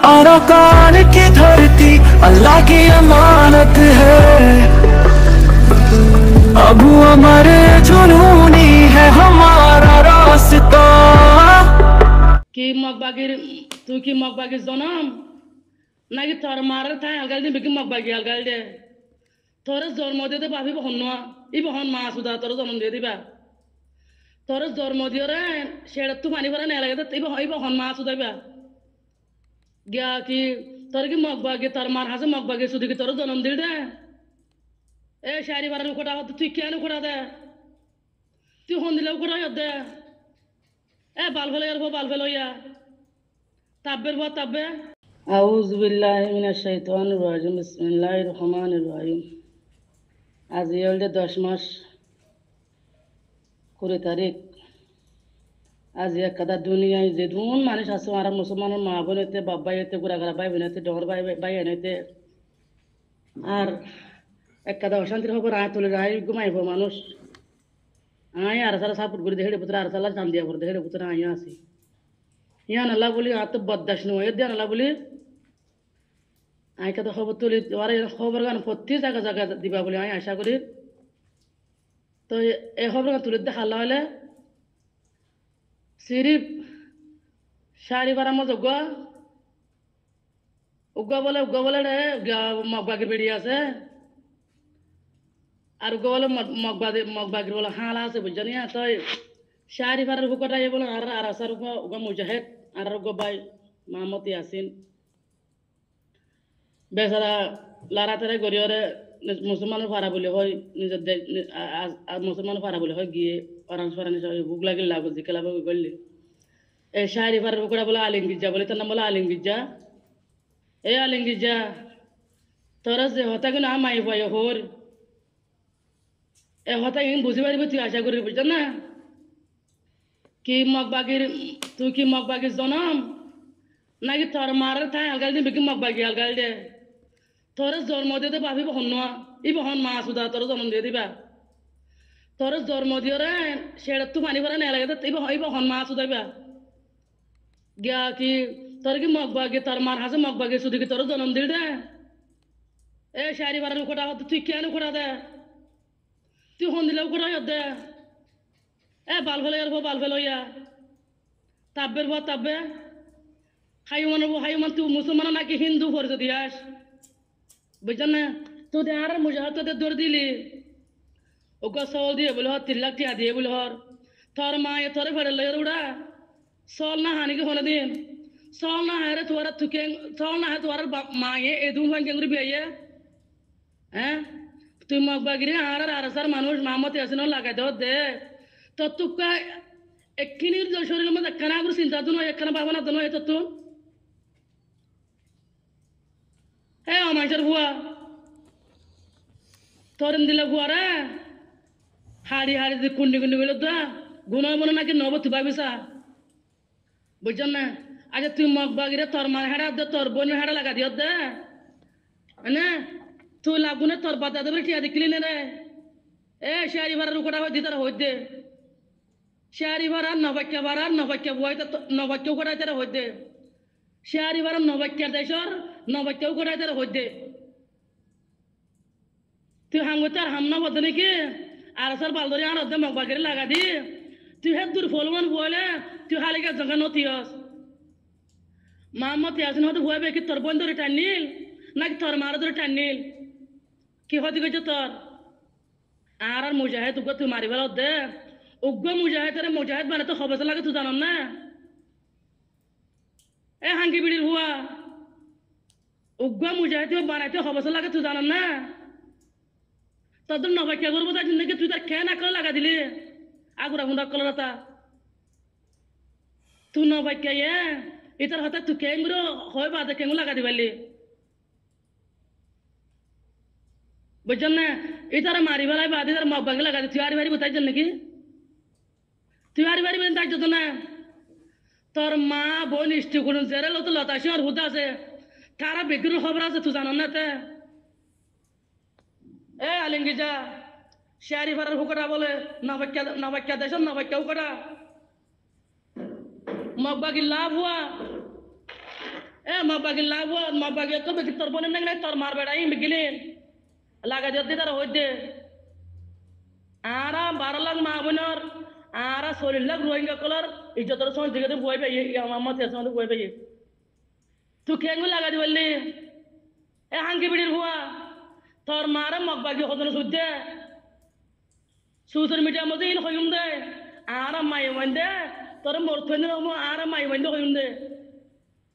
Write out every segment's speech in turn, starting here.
अरकान की धरती अल्लाह की अमानत है। अबू अमर जुनूनी है हमारा रास्ता। কি মগবাগির তুই কি মগবাগির জনম নাকি তোর মারের ঠাই আলগাল দিবি কি মগবাগি আলগাল দে তোর জন্ম দিতে পাবি বহন নোয়া ই বহন মা সুদা তোর জন্ম দিয়ে দিবা তোর জন্ম দিয়ে রে সেটা তু পানি ভরা নেলা গেতে ই বহন মা সুদাইবা গিয়া কি তোর কি মগবাগি তোর মার হাসে মগবাগি সুদি কি তোর জন্ম দিল দে এ শাড়ি বাড়ার কোটা তুই কেন কোটা দে তুই হন দিলেও কোটা দে এ বাল ফেলে আর বাল ফেলো ইয়া তাব্বের পর তাব্বে আউযু বিল্লাহি মিনাশ শাইতানির রাজিম বিসমিল্লাহির রহমানির রহিম আজ হলদে 10 মাস 20 তারিখ আজ একদা দুনিয়ায় যে দুন মানুষ আছে আর মুসলমানের মা বোনেতে বাবা এতে গুড়াগাড়া ভাই বোনেতে ডর ভাই ভাই এনেতে আর একদা অশান্তির খবর আয় তুলে রায় ঘুমাইব মানুষ আয় আর সারা সাপুর করে দেখে পুত্র আর সালা চাম দিয়া করে দেখে পুত্র আয় আসি ইয়ান আল্লাহ বলি আর তো বদদাস নয় দেন আল্লাহ বলি আয় কত খবর তুলি আর খবর গান প্রতি জায়গা জায়গা দিবা বলে আমি আশা করি তো এই খবর গান তুলে দেখা হলে সিরিপ শাড়ি বারা মজ উগা বলে রে মগবাগির বেড়ি আছে আর উগা বলে মগবাগির বলে হালা আছে বুঝছানি তো শাড়ি বারার হুকটা এ বলে আর আসার উগা মুজাহেদ আর উগা বাই মাহমতি আসিন বেচারা লারা তারা গরিয়রে মুসলমানের ফারা বলে হয় নিজের মুসলমানের ফারা বলে হয় গিয়ে অরাঞ্জ ফারানি বুক লাগিল লাগো জিকে লাগো করলি এই শাড়ি ফারার বুকটা বলে আলিঙ্গিজা বলে তার নাম বলে আলিঙ্গিজা এই আলিঙ্গিজা তোরা যে হতা কিন্তু আমাই পাই হর এ হতা কিন্তু বুঝি পারিবি তুই আশা করি বুঝছ না কি মগবাগির তুই কি মগবাগির জনম নাকি তোর মারের ঠাই আলগাল দিবি কি মগবাগি আলগাল দে তোর জন্ম দিতে পাবি বহন নোয়া ই বহন মা সুদা তোর জন্ম দিয়ে দিবা তোর জন্ম দিয়ে রে সেটা তু পানি ভরা নেলা গেতে ই বহন মা সুদাইবা গিয়া কি তোর কি মগবাগি তোর মার হাসে মগবাগি সুদি কি তোর জন্ম দিল দে এ শাড়ি বাড়ার কোটা তুই কেন কোটা দে তুই হন দিলেও কোটা দে এ বাল ফেলে আর বাল ফেলো ইয়া তাব্বের পর তাব্বে হাইমান তুই মুসলমান নাকি হিন্দু পরিচয় দিয়াস বুঝছেন না তোদের আর মুজাহাদ তোদের দৌড় দিলি ওকে সল দিয়ে বলে হর 3 লাখ টিয়া দিয়ে বলে হর তোর মা এ তোরে ফেরে লয়ের উড়া সল না হানি কে হনে দিন সল না হারে তোরা তুকে সল না হারে তোর মা এ দুম ভাঙ্গে করে বিয়ে হ্যাঁ তুই মগবাগিরি আর আরসার মানুষ মামতি আসিন লাগাই দাও দে তো তুকা একখিনির শরীরের মধ্যে একখানা আগুর চিন্তা তো নয় একখানা ভাবনা তো নয় তো হ্যাঁ মানুষের ভুয়া তরেন দিলে ভুয়া রে হাড়ি হাড়ি দিয়ে কুন্ডি বলে দা গুণ মনে নাকি নব তুই ভাবিসা বুঝছেন না আচ্ছা তুই মগবাগিরে তোর মার হেড়া দে তোর বোনের হেড়া লাগা দিও দে না তুই লাগুনে তোর বাতা দেবে টিয়া দেখলি না রে এ শাড়ি ভাড়ার উকটা হয়ে দিতে হই দে শাড়ি ভাড়া নবাক্য বই নবাক্য করাই তারা হই দে শাড়ি ভাড়া নবাক্যার দেশর নবাক্যও করাই তারা হই দে তুই হাঙ্গতে আর হামনা বদ নাকি আর সর বালদরি আর অর্ধে মগবাগিরে লাগা দি তুই হে দূর ফলমান বলে তুই হালিকা জঙ্গা নথিয়স মামতি আসেন হয়তো ভুয়া কি তোর বোন ধরে টানিল নাকি তোর মারা ধরে টানিল কি হতে গেছে তোর আর মুজাহিদ উগ্র তুই মারি ফেল দে উগ্র মুজাহিদ আরে মুজাহিদ বানাতে হবে লাগে তুই জানো না এ হাঙ্গি বিড়ির হুয়া উগ্র মুজাহিদ বানাইতে হবে লাগে তুই জানো না তোদের নবাক্যা করবো তার জিন্দগি তুই তার খেয়ে না করে লাগা দিলি আগুরা হুন্দা কলরাতা তুই নবাক্যা ইতার হতে তুই কেঙ্গুলো হয় বাদে কেঙ্গু লাগা দিবালি বুঝছেন না ইতারা মারি বেলায় বাদে তার মগবাগি লাগা দি তুই আরি বাড়ি তাই জন্য নাকি তুই আরি বাড়ি তাই যত না তোর মা বোন ইষ্টি করুন জেরে লত লতাশি আর হুদা আছে তারা বিক্রির খবর আছে তুই জানো না তে এ আলিঙ্গিজা শাড়ি ভাড়ার হুকটা বলে নবাক্যা দেশ নবাক্যা হুকটা মগবাগি লাভ হুয়া এ মগ বাগির লাগবো মগ বাগি তো বেশি তোর বোনের নাকি তোর মার বেড়াই বিগিলেন লাগা যদি তারা হইতে আরা 12 লাখ মা বোনের আরা 40 লাখ রোহিঙ্গা কলার ইজ্জতের সময় দিকে বই পাই আমার শেষ সময় বই পাই তুই কেঙ্গু লাগা দি বললি এ হাঙ্কি বিড়ির হুয়া তোর মারা মগ বাগি হতন সুদে সোশ্যাল মিডিয়ার মধ্যে ইন হইম দে আরা মাই দে তোর মরথন আরা মাই দে হইম দে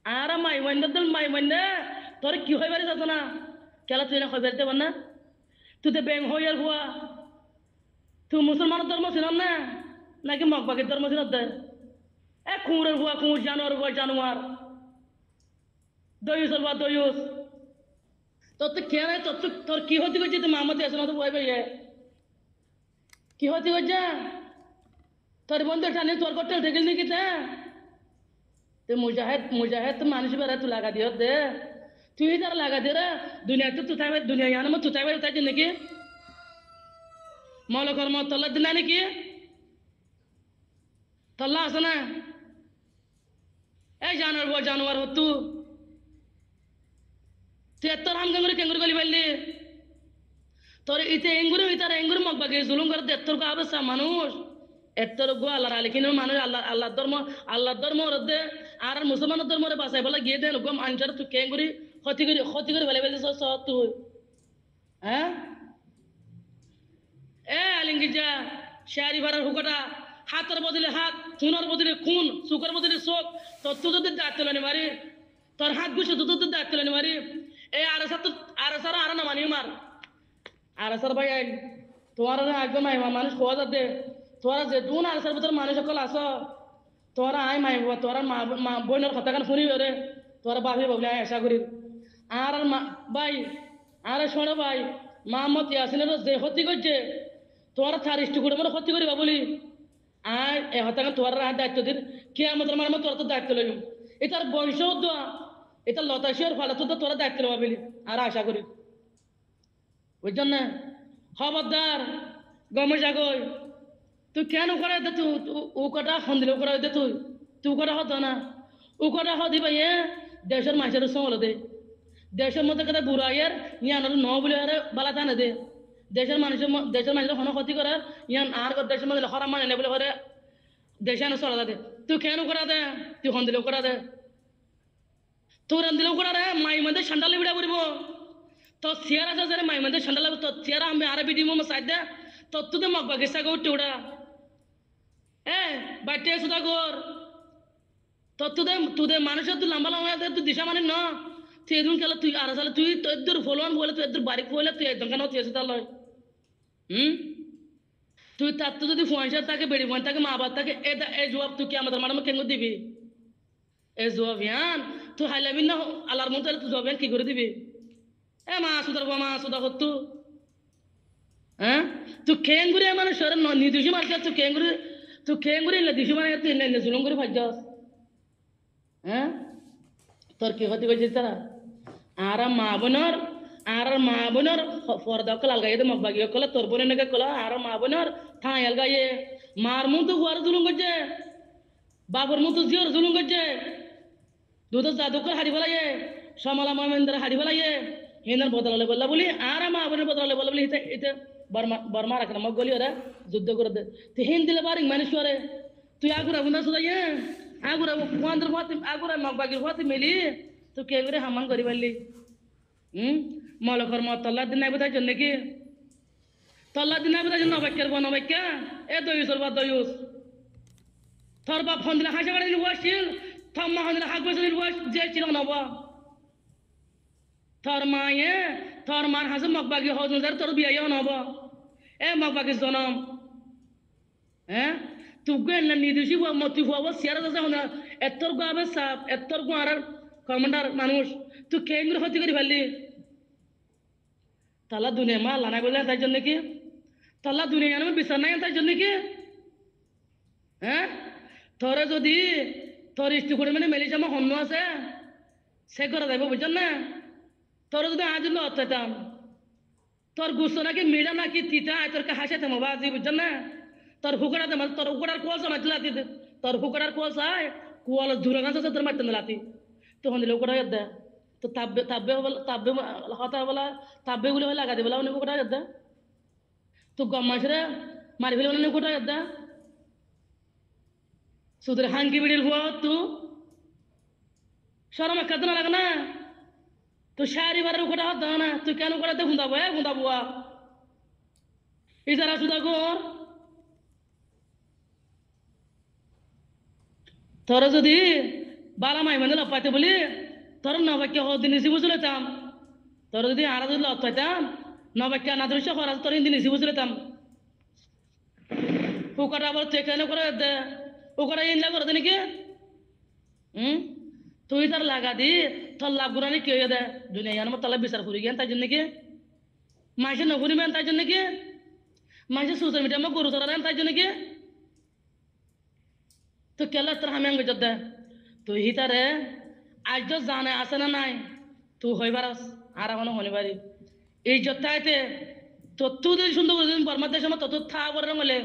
আরা মাই দে মাই দে তোর কি হয়ে বাড়ি যাত না কেলা তুই না হয়ে বাড়িতে না তুই তো ব্যাং হইয়ার হুয়া তুই মুসলমানের ধর্ম ছিলাম না নাকি মগ বাগির ধর্ম ছিল দে এ কুঁড়ের হুয়া কুঁড় জানোয়ার হুয়া জানোয়ার দয়ুসের হুয়া দয়ুস তোর তো খেয়ে নাই তোর কি হতে করছে তুই মামতি আসে না তো বই পাইয়ে কি হতে করছে তোর বন্ধু টানি তোর করতে ঠেকিল নাকি তুই মুজাহেদ তো মানুষ বেড়া তুই লাগা দিও দে তুই তার লাগা দে রে দুনিয়া তো তুই দুনিয়া ইয়ানো তুই তাই তাই নাকি মৌলকর মত তল্লা দিন নাকি তল্লা আছে না এই জানোয়ার হতু তুই এত রাম কেঙ্গুরি গলি পাইলি তোর ইতে এঙ্গুরি মগ বাগে জুলুম করে এত্তর গো আবেসা মানুষ এত্তর গো আল্লাহর আলিকিনের মানুষ আল্লাহ ধর্ম দে আর মুসলমানের ধর্ম বাঁচাই বলে গিয়ে দেন গম আনসার তুই কেঙ্গুরি ক্ষতি করে ফেলে তুই হ্যাঁ এ আলিঙ্গিজা শেয়ারি ভাড়ার হুকাটা হাতের বদলে হাত খুনের বদলে খুন চোখের বদলে চোখ তোর তুই যদি দাঁত তুলে মারি তোর হাত গুছে তুই দাঁত তুলে মারি এই আরসার আর না মানি মার আরসার ভাই তোমার একদম মানুষ খোয়া যাতে তোরা যে তুন আরসার ভিতরে মানুষ সকল আস তোরা আই মাই তোরা মা বোনের কথা কান শুনিবে রে তোরা বাপি বাবলে আয় আশা করি আর ভাই আরে শোনো ভাই মোহাম্মদ ইয়াসিনের যে ক্ষতি করছে তোরা 40 করে মানে ক্ষতি করিবা বলি আর এ হতাকান তোর দায়িত্ব দিন কে আমাদের মানে তোরা তো দায়িত্ব লইম এটার বংশ দোয়া এটা লতাশিয়ার ফলে তো তোরা দায়িত্ব লওয়া বলি আর আশা করি বুঝছেন না খবরদার গমে যাগই তুই কেন করে দে তুই ও কটা সন্দিল করে দে তুই কটা হতো না ও কটা হদি ভাই দেশের মাছের সমল দে দেশের মধ্যে কথা বুড়াইয়ের ইয়ান ন বলে আরে বালা টানে দে দেশের মানুষের কোনো ক্ষতি করে ইয়ান আর দেশের মধ্যে হরা মানে বলে করে দেশে আনো চলা দে তুই কেন করা দে তুই সন্দিলেও করা দে তোর রান্দিলেও করা রে মাই মধ্যে সান্ডালে বিড়া করব তোর চেয়ার আছে যে মাই মধ্যে সান্ডালে তোর চেয়ার আমি আরে বিডি মো সাইড দে তোর তুই মগ বাগিসা গো উঠে এ বাইটে সুদা কর তোর তুদের মানুষের তুই লম্বা তুই দিশা মানে ন তুই এদিন খেলা তুই আর আসলে তুই তোর ফলোয়ান বলে তুই এদের বাড়ি বলে তুই একদম কেন তুই এসে তার লয় তুই তার তো যদি পয়সা থাকে বেড়ি পয়েন্ট থাকে মা বাপ থাকে এই জবাব তুই কি আমাদের ম্যাডাম কেন দিবি এই জবাব ইয়ান তুই হাইলাবি না আল্লাহর মতো তুই জবাব কি করে দিবি এ মা সুদা করতু হ্যাঁ তুই কেঙ্গুরি মানুষের নির্দিষ্ট মানুষ তুই কেঙ্গুরি দিশু মানে তুই জুলুম করে ভাজ্যাস হ্যাঁ তোর কি ক্ষতি করছিস তারা আর মা বোনের পর্দা কল আলগাই দে মগ বাগিয়ে কলা তোর বোনের নাকি কলা আর মা বোনের ঠাঁই আলগাইয়ে মার মুখ তো হুয়ার জুলুম করছে বাবুর মুখ তো জিওর জুলুম করছে দুধ জাদুকর হাড়ি ফেলাইয়ে সমলা মহেন্দ্র হাড়ি ফেলাইয়ে হিনার বদলালে বললা বলি আর মা বোনের বদলালে বললা বলি এটা বর্মা রাখলাম মগ গলি ওরা যুদ্ধ করে দে তুই হিন দিলে বারিং মানুষ করে তুই আগুরা বুনা শুধাইয়ে আগুরা কুয়ান্দ্র ভাতি আগুরা মগ বাগির ভাতি মিলি তুই কে করে হামান করি পারলি মলকর মত তল্লা দিন নাই বোঝাই জন্য কি তল্লা দিন নাই বোঝাই জন্য নবাক্যা এ দয়ুসর বা দয়ুস তোর বাপ ফোন দিলে হাসা কাটালি বসছিল তোর মা দিলে হাক বসে বস যে ছিল নব তোর মায়ে তোর মার হাসে মগবাগি হজ তোর বিয়ে নব এ মগবাগির জনম হ্যাঁ তুই নির্দিষ্ট মতি হওয়া সিয়ারা যাচ্ছে এত্তর গো আবে সাপ এত্তর গো আর কমান্ডার মানুষ তুই কেন ক্ষতি করে ফেললি তালা দুনিয়া মা আল্লাহ নাই বললে তাই জন্য কি তাল্লা দুনিয়া আমার বিচার নাই তাই জন্য কি হ্যাঁ তোরে যদি তোর ইস্টু করে মানে মেলি জামা হন্য আছে সে করা যাইব বুঝছেন না তোর যদি আজ অত্যাচাম তোর গুছো নাকি মিড়া নাকি তিতা তোরকে হাসে থামো বাজি বুঝছেন না তোর হুকড়া তোর হুকড়ার কোয়াল মারতে লাতি তোর হুকড়ার কোয়াল চাই কোয়াল ধুলো গাছ আছে তোর মারতে লাতি তো হন্দিলে কোটা দে তো তাব্বে তাব্বে তাব্বে হতা বলা তাব্বে গুলো লাগা দে বলা অনেক কোটা দে তো গম মাসরে মারি ফেলে অনেক কোটা দে সুদের হাঙ্কি বিড়ির হুয়া তু সরম একটা না লাগে না তো শাড়ি বারের কোটা হত না তুই কেন কোটাতে গুঁদাবো গুঁদাবো এই যারা সুদা কর তোর যদি বালা মাই মানে লপাইতে বলি তোর নবাক্য হদিন নিশি বুঝলেতাম তোর যদি আরা যদি লপাইতাম নবাক্য না ধরিস খরা তোর হিন্দি নিশি বুঝলেতাম ওকটা আবার চেকানো করে দে ওকটা ইনলা করে দে নাকি তুই তার লাগা দি তোর লাভ গুড়ানি কে দে দুনিয়া আমার তালা বিচার করি গেন তাই জন্য কি মাসে নকরি মেন তাই জন্য কি মাসে সোশ্যাল মিডিয়া আমার গরু ধরা দেন তাই জন্য কি তো কেলা তোর হামি আঙ্গ দে তুই হিতারে আজ তো জানে আছে না নাই তুই হইবার আর এখনো হনিবারি এই যথাইতে তোর তুই যদি সুন্দর করে বর্মার দেশ আমার তত থা করে বলে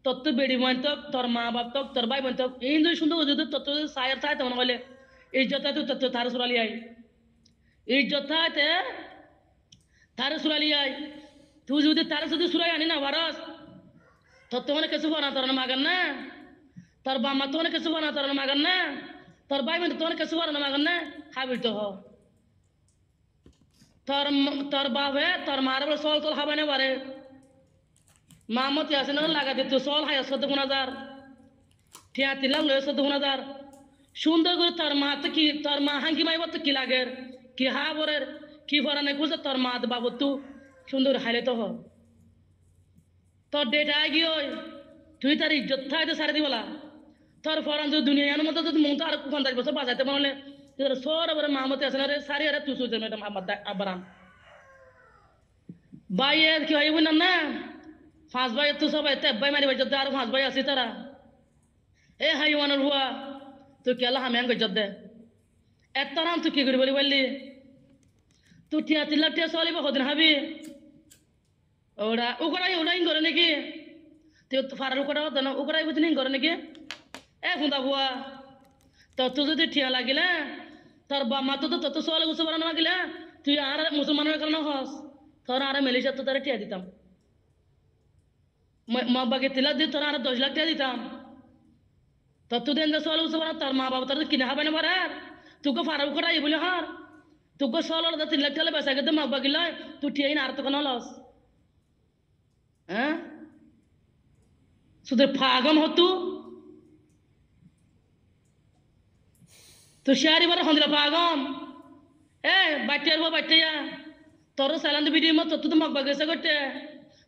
তোর তো বেড়ি বোন তক তোর মা বাপ তক তোর ভাই বোন তক এই যদি সুন্দর করে তোর তো সায়ের থাই তখন বলে এই যথাইতে তোর তো তার সুরালি আই এই যথাইতে তার সুরালি আই তুই যদি তার যদি সুরাই আনি না ভারস তোর তো মানে কিছু বানা তোর মাগান না তোর বাম্মা তো অনেক কিছু বানা তোর মাগান না তোর ভাই বোন তো অনেক কিছু বানা মাগান না হাবিল তো হ তোর বাপে তোর মার বলে সল তল হাবানে পারে মা মতি আছে না লাগা দিত সল হাই 14,000 টিয়া তিলাম লয়ে 14,000 সুন্দর করে তোর মা তো কি তোর মা হাঙ্কি মাইব তো কি লাগের কি হা বরের কি ফরানে খুঁজে তোর মা বাবু তু সুন্দর হাইলে তো হ তোর ডেট আগি ওই তুই তার ইজ্জত থাইতে সারি দিবলা তোর ফরান যদি দুনিয়ার মতো যদি মন তো আর 50 বছর বাজাইতে পারলে সর আবার মামতি আছে না রে সারি আরে তুই সুজে ম্যাডাম আবারাম ভাইয়ের কি হয় বুঝলাম না 5 ভাই তুই সবাই ভাই মারি বাজাতে আর 5 ভাই আছে তারা এ হাইওয়ানের হুয়া তুই কেলা হামি আঙ্গ দে এত নাম তুই কি করি বলি বললি তুই টিয়া 3 লাখ টিয়া চলিব কদিন হাবি ওরা উকড়াই ওলাই করে নাকি তুই ফারার উকড়া হতো না উকড়াই বুঝলি করে নাকি এ খুঁদা বুয়া তত যদি ঠিয়া লাগিলে তোর বাম্মা তো তত সোয়ালে গুছো বানানো লাগিলে তুই আর মুসলমানের কারণে হস তোর আর মেলিশা তো তারা টিয়া দিতাম মা বাগে তিলা দিয়ে তোর আর 10 লাখ টিয়া দিতাম তত দিন সোয়ালে গুছো বানা তোর মা বাবা তোর কিনে হবে না মারে তোকে ফারার উকড়া এই বলে হার তোকে সোয়াল 3 লাখ টাকা পয়সা গেতে মা বাগিলা তুই ঠিয়াই না আর তো কোনো লস হ্যাঁ সুদের ফাগম হতু তো শাড়ি বার হন্দিলা পাগম এ বাচ্চার বউ বাচ্চাইয়া তোর সালান্দ ভিডিও মত তো মগ বাগেছে করতে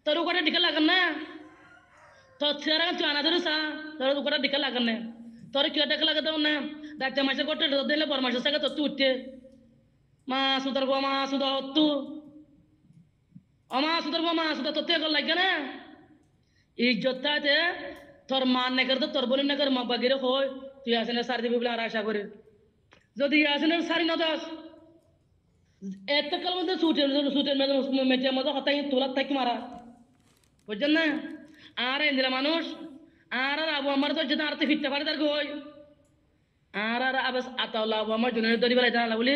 তোর ওটা ডিকা লাগান না তোর ছেড়া তুই আনা ধরে সা তোর ওটা ডিকা লাগান না তোর কি টাকা লাগা দাও না ডাক্তার মাসে করতে দিলে বড় মাসে সাথে তোর তুই উঠতে মা সুদার গো মা সুদা হতু অমা সুদার গো মা সুদা তোর তেল লাগে না ইজ্জতাতে তোর মা নেকার তো তোর বোন নেকার মগ বাগিরে হয় তুই আসেন সার দিবি বলে আর আশা করি যদি আসেন সারি ন দাস এত কাল মধ্যে সুটের মেটের মধ্যে হতাই তোলার থাকি মারা বুঝছেন না আর এদিলা মানুষ আর আবু আমার তো যেটা আরতে ফিরতে পারে তার কই আর আবাস আতাউল্লাহ আবু আমার জনের দরি বেলা জানা বলি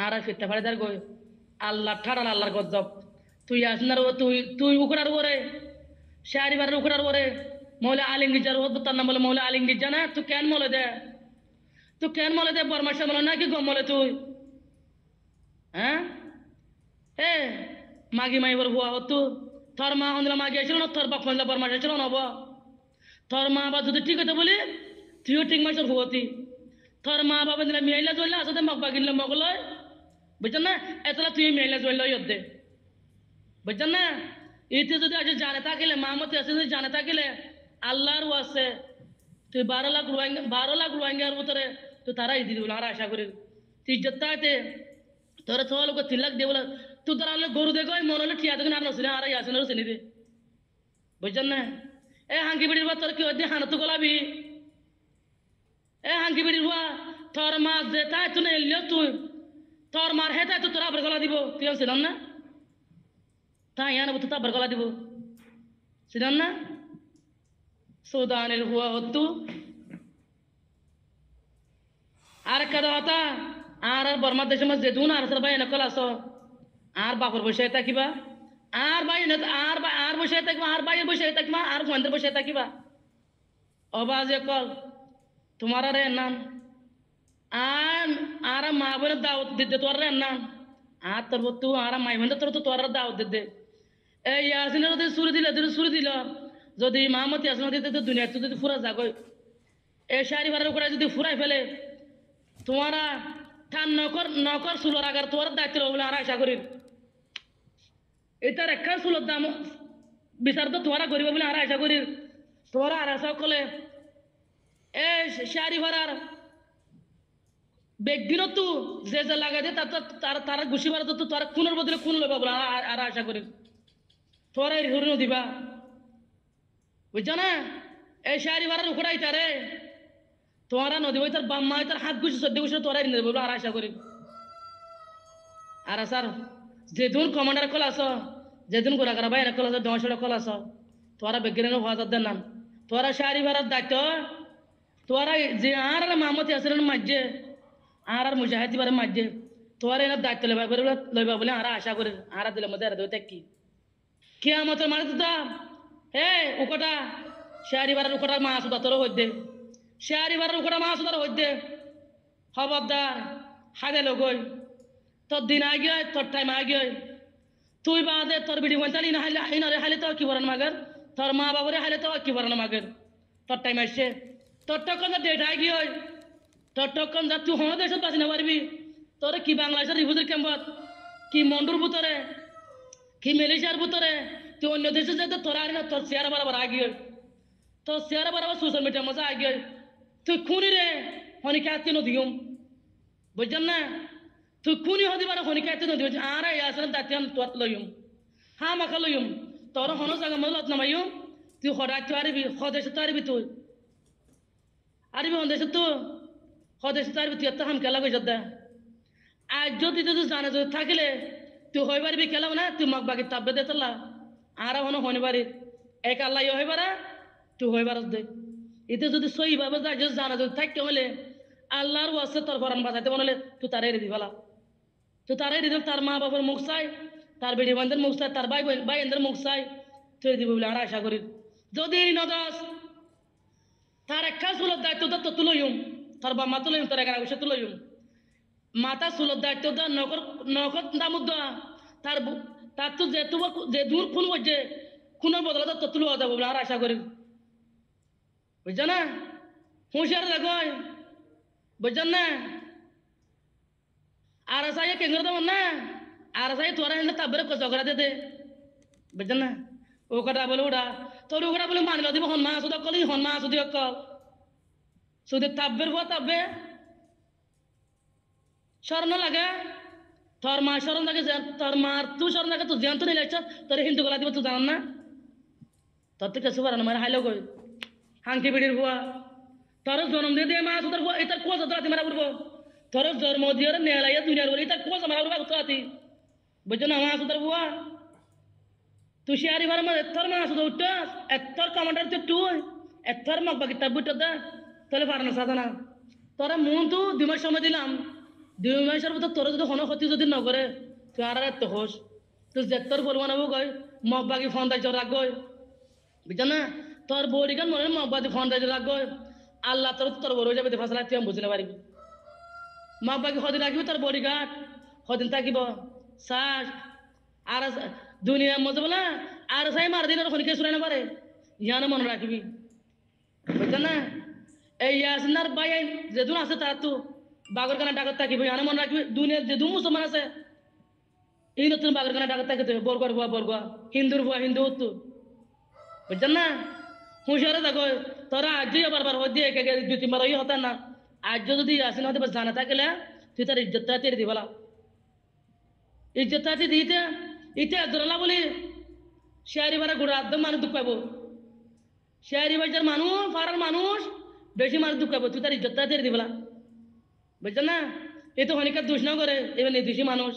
আর ফিরতে পারে তার কই আল্লাহ ঠাড়াল আল্লাহর গজব তুই আসেন আর তুই উকড়ার ওরে শাড়ি বারের উকড়ার ওরে মৌলা আলিঙ্গিজার ও তার নাম বলে মৌলা আলিঙ্গিজ জানা তুই কেন মলে দে তুই কেন মলে দে বরমাসা মলে নাকি গম মলে তুই হ্যাঁ এ মাগি মাইবার হুয়া হতু তোর মা হন্দিলা মাগি আসছিল না তোর বাপ হন্দিলা বরমাসা ছিল না তোর মা বাবা যদি ঠিক হতে বলি তুইও ঠিক মাসের হুয়াতি তোর মা বাবা দিলা মিয়াইলা জইলা আসতে মগ বাগিনলে মগলয় বুঝছেন না এতলা তুই মিয়াইলা জইলা ইয়দে বুঝছেন না এতে যদি আজ জানে থাকিলে মামতি আছে যদি জানে থাকিলে আল্লাহর আছে তুই 12 লাখ রোহিঙ্গার ভিতরে তুই তারাই দিয়ে দিবি আর আশা করি তুই ইজ্জতটাতে তোরা 6 লোক 3 লাখ দিয়ে বলে তুই তারা গরু দেখো মনে হলে ঠিয়া দেখুন আর নসিনে আর আসে না চিনি দে বুঝছেন না এ হাঙ্কি বিড়ির বা তোর কি হচ্ছে হানা তো গলাবি এ হাঙ্কি বিড়ির বা তোর মা যে তাই তুই এলিও তুই তোর মার হে তাই তো তোরা আবার গলা দিব তুই ছিলাম না তাই ইয়ান তো আবার গলা দিব ছিলাম না সুদানের হুয়া হতু আর একটা কথা আর বর্মা দেশের মধ্যে যেদুন আর ভাই নকল আসো আর বাপর বসে থাকিবা আর ভাই আর বসে থাকবা আর ভাইয়ের বসে থাকবা আর ফোনের বসে থাকিবা অবাজ কল তোমার রে নাম আর আর মা বোনের দাওয়াত দিতে তোর রে নাম আর তোর তু আর মাই বোনের তোর তো তোর দাওয়াত দিতে এই ইয়াসিনের যদি সুরে দিল যদি মাহমতি আসিন দিতে তো দুনিয়া যদি ফুরা যাগই এই শাড়ি ভাড়ার উপরে যদি ফুরাই ফেলে তোমারা ঠান নকর নকর সুলোর আগার তোমার দায়িত্ব বলে আর আশা করি এটার একটা সুলোর দাম বিচার তো তোমারা করিব বলে আর আশা করি তোরা আর আশা করলে এই শাড়ি ভাড়ার বেগদিনও তো যে যে লাগাই দে তারা ঘুষি ভাড়া তো তারা খুনের বদলে খুন লইবা বলে আর আশা করি তোরা হরিণ দিবা বুঝছো না এই শাড়ি ভাড়ার উখড়াই তারে তোরা নদী বই তার বাম্মা তার হাত ঘুষি সদ্য ঘুষি তোরা ঋণ দেবে আর আশা করি আর স্যার যেদিন কমান্ডার কল আস যেদিন গোড়া করা বাইরে কল আস দশটা কল আস তোরা বেগিনের হওয়া যাদের নাম তোরা শাড়ি ভাড়ার দায়িত্ব তোরা যে আর মামতি আসলেন মাঝে আর মুজাহিদি বারে মাঝে তোরা এর দায়িত্ব লইবা বলে আর আশা করি আর দিলে মধ্যে আর দেবে কি কিয়ামতের মানে তো হে উকটা শাড়ি ভাড়ার উকটার মা সুদা তোর হইতে শাড়ি ভাড়ার উকটা মা সুদার হইতে খবরদার হাগে লগই তোর দিন আগে তোর টাইম আগে তুই বাদে তোর বিডি বন্তালি না হাইলে আইনারে হাইলে তো কি বরান মাগের তোর মা বাবারে হাইলে তো কি বরান মাগের তোর টাইম আসছে তোর টকন ডেট আগে হয় তোর টকন যা তুই হন দেশত বাঁচি না পারবি তোর কি বাংলাদেশের রিভুজের ক্যাম্পত কি মন্ডুর ভিতরে কি মালয়েশিয়ার ভিতরে তুই অন্য দেশে যেতে তোর আর না তোর চেয়ার বরাবর আগে হয় তোর চেয়ার বরাবর সোশ্যাল মিডিয়ার মধ্যে আগে হয় তুই খুনি রে হনিকে আত্মীয় নদীম বুঝছেন না তুই খুনি হতে পারে হনিকে আত্মীয় নদী আর আসলে দায়িত্ব তোর লইম হ্যাঁ মাখা লইম তোর হন জায়গা মধ্যে লত নামাইম তুই হঠাৎ তুই আরবি হদেশে তো আরবি তুই আরবি হদেশে তো হদেশে তো আরবি তুই এত হাম খেলা গেছ দা আজ যদি তুই জানে যদি থাকিলে তুই হই পারবি খেলাম না তুই মগ বাকি তাব্বে দে তোলা আর হন হনি পারি এক আল্লাহ হই পারা তুই হই পারস দে এতে যদি সই ভাবে যায় যদি জানা যদি থাকতে হলে আল্লাহর ওয়াসে তোর ফরান বাঁচাইতে বলে তুই তারাই রেডি ফেলা তুই তারাই রেডি তার মা বাবার মুখ চাই তার বেড়ি বান্ধের মুখ চাই তার বাইন্দের মুখ চাই তুই দিব বলে আর আশা করি যদি এই নদাস তার একটা চুলোর দায়িত্ব তো তুলইম তার বা মা তুলইম তার এগারো বসে তুলইম মাতা চুলোর দায়িত্ব দা নকর নকর দামুদ দেওয়া তার তো যে দূর খুন বলছে খুনের বদলে তো তুলো যাবো বলে আর আশা করি বুঝছো না হুঁশিয়ার দেখো বুঝছেন না আর সাই কেঙ্গর দেব না আর সাই তোরা এনে তাবরে ঝগড়া দে বুঝছেন না ও কথা বলে ওটা তোর ওটা বলে মানিল দিব হন মা সুদ কলি হন মা সুদি কল সুদি তাব্বের হওয়া তাব্বে স্মরণ লাগে তোর মা স্মরণ লাগে তোর মার তুই স্মরণ লাগে তুই জ্যান্ত নিয়ে লাগছ তোর হিন্দু গলা দিব তুই জানান না তোর তো কিছু পারে না মারা হাইলো কই হাঙ্কি বিড়ির বুয়া তোর জন্ম দিয়ে দিয়ে মা সুদার বুয়া এটার কোচ রাতি মারা পড়বো তোর জন্ম দিয়ে নেলাইয়া দুনিয়ার বলে এটার কোচ মারা পড়বো রাতি বুঝছো না মা সুদার বুয়া তুই শিয়ারি বার মধ্যে তোর মা সুদ উঠছ এতর কমান্ডার তুই এতর মগ বাকি তাব বুঝতে দা তাহলে পারে না সাধা না তোরা মন তো 2 মাস সময় দিলাম 2 মাসের ভিতর তোর যদি কোনো ক্ষতি যদি ন করে তুই আর এত হোস তুই যেতর পরিমাণ হবো গই মগ বাকি ফোন দায়িত্ব রাখবই বুঝছো না তোর বড়ি গান মনে মগ বাকি ফোন দায়িত্ব রাখবই আল্লাহ তোর বড় হয়ে যাবে ফাঁসলা তুই আমি বুঝতে পারবি মগ বাকি সদিন রাখবি তোর বড়ি ঘাট সদিন থাকিব শ্বাস আর দুনিয়ার মধ্যে বলে আর সাই মার দিন ওখানে কে শুনে না পারে ইয়ানে মনে রাখবি বুঝছেন না এই ইয়াসিনার ভাই যেদিন আছে তার তো বাগর কানা ডাকত থাকিব ইয়ানে মনে রাখবি দুনিয়ার যেদিন মুসলমান আছে এই নতুন বাগর কানা ডাকত থাকিতে বরগর বুয়া বরগুয়া হিন্দুর বুয়া হিন্দু তো বুঝছেন না হুঁশিয়ারে দেখো তোরা আজই বারবার হয়ে দিয়ে 2-3 বার হই হতা না আজ যদি ইয়াসিন হতে জানা থাকিলে তুই তার ইজ্জতটা তেরে দিবলা ইজ্জতটা দিতে ইতে ধরলা বলি শেয়ারি বারা ঘোড়া একদম মানুষ দুঃখ পাবো শেয়ারি বাজার মানুষ পাড়ার মানুষ বেশি মানুষ দুঃখ পাবো তুই তার ইজ্জতটা দিয়ে দিবলা বুঝছেন না এই তো হনিকার দোষ না করে এবার নির্দোষী মানুষ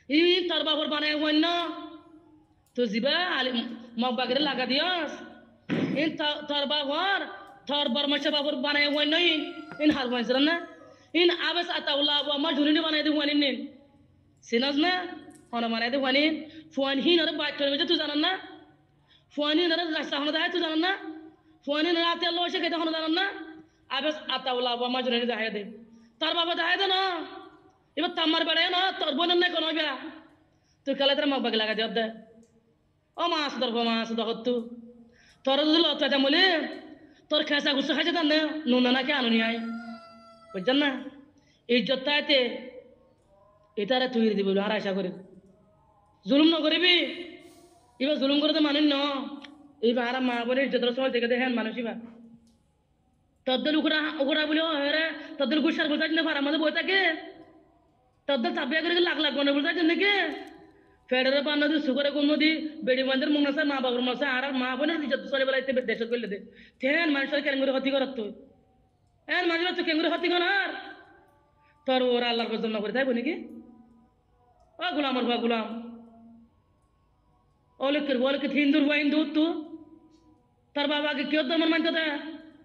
ই তোর বাবর বানায় অন্য তো জিবা আলি মগ বাগেরে লাগা দিয়স ইন তোর বাবর তোর বরমাসা বাবর বানায় অন্য ইন হার হয়েছিল না ইন আবেস আতাউল্লাহ আবু আমার ঝুলিনি বানাই দে ফুয়ানি নিন সিনাজ না হন বানাই দে ফুয়ানি ফুয়ানি হিন আর বাইক করে তুই জানান না ফুয়ানি আর রাস্তা হন দেয় তুই জানান না ফুয়ানি রাতে আল্লাহ এসে খেতে হন জানান না আবেস আতাউল্লাহ আবু আমার ঝুলিনি দেখাই দে তার বাবা দেখাই দে না এবার তামার বেড়ায় না তোর বোনের নাই কোনো বিয়া তুই খেলে তোর মগ বাকি লাগা জব দে ও মাছ ধর তু তোর যদি লত বলে তোর খেসা গুসা খাইছে তার নুনা নাকি আনুনি আয় বুঝছেন না ইজ্জত তাইতে এটারে তুই দিবি আর আশা করি জুলুম নকরিবি এবার জুলুম করে তো মানুষ ন এইবার আর মা বোনের ইজ্জতের সময় দেখে দেখেন মানুষ এবার তদ্দল উকরা উকরা বলে রে তদ্দল গুসার বলতে না ভাড়া মধ্যে বই থাকে তদ্দল চাপিয়া করে লাখ লাখ মনে বলতে নাকি ফেডারেল পান নদী সুগরে কোন নদী বেড়ি বান্ধের মুখ নাসা মা বাবার মাসা আর মা বোনের ইজ্জত সরে বেলাইতে দেশ করলে দে তেন মানুষের কেন করে ক্ষতি করার তুই এন মাঝে তুই কেন করে ক্ষতি করার তোর ওরা আল্লাহর পছন্দ করে তাই নাকি ও গুলাম ওর গুলাম ওলে হিন্দুর বা হিন্দু তু তার বাবাকে কেউ তো আমার মানতে দেয়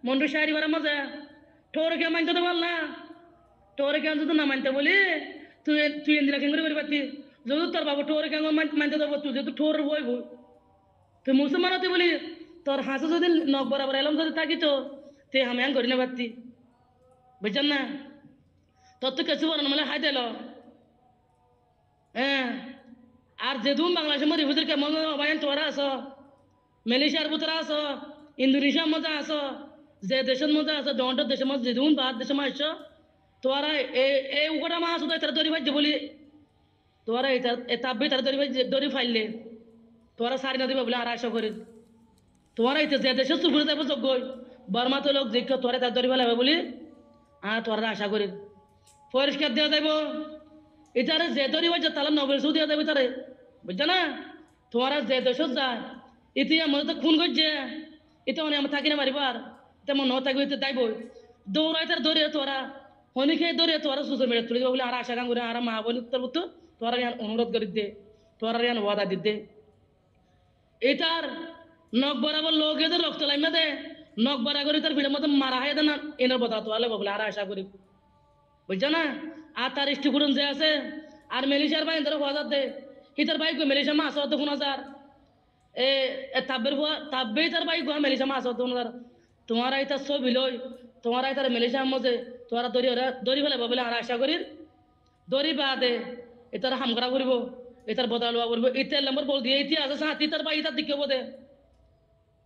মন্ডু শাড়ি ভরা মজা ঠোরে কেউ মানতে বল না ঠোরে কেউ যদি না মানতে বলি তুই তুই এদিন কেন করে পারতি যদি তোর বাবা ঠোরে কেন মানতে দেবো তুই যেহেতু ঠোর বই বই তুই মুসলমান হতে বলি তোর হাসে যদি নখ বরাবর এলাম যদি থাকি তো তুই আমি আং করি না পারতি বুঝছেন না তোর তো কিছু বলো না মানে হাই দিল হ্যাঁ আর যেদুম বাংলাদেশের মধ্যে রিফিউজির কেমন অবায়ন তোরা আস মালয়েশিয়ার ভিতরে আস ইন্দোনেশিয়ার মধ্যে আস যে দেশের মধ্যে আছে দন্ডের দেশের মধ্যে যেদুম বাদ দেশের মাস তোরা এই উকটা মাছ উদয় তারা দড়ি ভাইছে বলি তোরা এই তাব্বি তারা দড়ি ফাইলে তোরা সারি না দিবে বলে আর আশা করি তোরা এই যে দেশের চুপুরে যাবো যোগ্য বর্মা তো লোক দেখে তোরা তার দড়ি ফেলাবে বলি আর তোরা আশা করি পরিষ্কার দেওয়া যাইব এটারে যে দড়ি হয়েছে তাহলে নবেল সু দেওয়া যাবে তারে বুঝছো না তোরা যে দেশত যায় ইতি আমাদের তো খুন করছে এতে অনেক আমার থাকি না মারিবার তেমন ন থাকবে এতে দাইব দৌড়াই তার দৌড়ে তোরা হনি খেয়ে দৌড়ে তোরা সোশ্যাল মিডিয়া তুলে বলে আর আশা গান করে আর মা বোন তোর তো তোরা ইয়ান অনুরোধ করে দে তোরা ইয়ান ওয়াদা দিতে এটার নখ বরাবর লোক এদের রক্ত লাইমে দে নখ বরা করে তার ভিড়ের মতো মারা হয় না এনার কথা তো আলে বলে আর আশা করি বুঝছো না আর তার স্টিকুরন যে আছে আর মেলিশার ভাই ধরো হাজার দে হিতার ভাই গো মেলিশা মাছ হতো 1000 এ তাব্বের তাব্বেই তার ভাই গো মেলিশা মাছ হতো 1000 তোমারা এটা ছবি লই তোমারা এটা মেলিশা মজে তোরা দড়ি ফেলে বলে আর আশা করি দড়ি বাদে এটার হাম করা করব এটার বদলা লওয়া করব ইতে নম্বর বল দিয়ে ইতি আছে সাথী তার ভাই তার দিকে বদে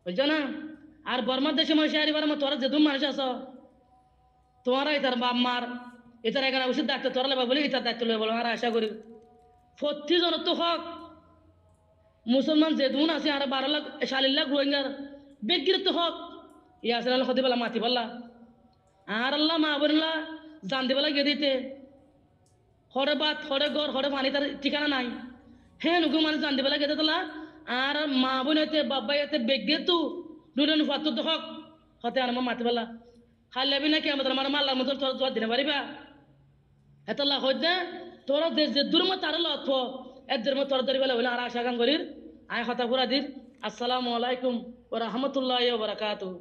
বুঝছো না আর বর্মার দেশে মাসে আরিবার তোরা যেদুম মানুষ আছো তোমারা এটার বাপ মার এটার এখানে ওষুধ ডাক্তার তোরা লেবা বলে এটার দায়িত্ব লয়ে বলো আর আশা করি প্রতি জন তো হক মুসলমান যেদুন আছে আর 12 লাখ 40 লাখ রোহিঙ্গার বেগির তো হক ইয়াসিন আল খদিবালা মাতি বললা আর আল্লাহ মা বললা জান দিবেলা গিয়ে দিতে হরে বাত হরে গড় হরে পানি তার ঠিকানা নাই হ্যাঁ নুকু মানে জান দিবেলা গিয়ে দিতলা আর মা বোন হইতে বাবা হইতে বেগিয়ে তো নুরেন ফাতু তো হক হতে আর মাতি বললা খাইলাবি নাকি আমাদের আমার মাল্লার মতো তোর জোয়ার দিনে পারিবা এতলা হইতে তোরা যে দূরমা তার লত এদের মতো তোর দরি বেলা হইলে আর আশা গান করির আয় হতা পুরা দির আসসালামু আলাইকুম ওয়া রাহমাতুল্লাহি ওয়া বারাকাতুহু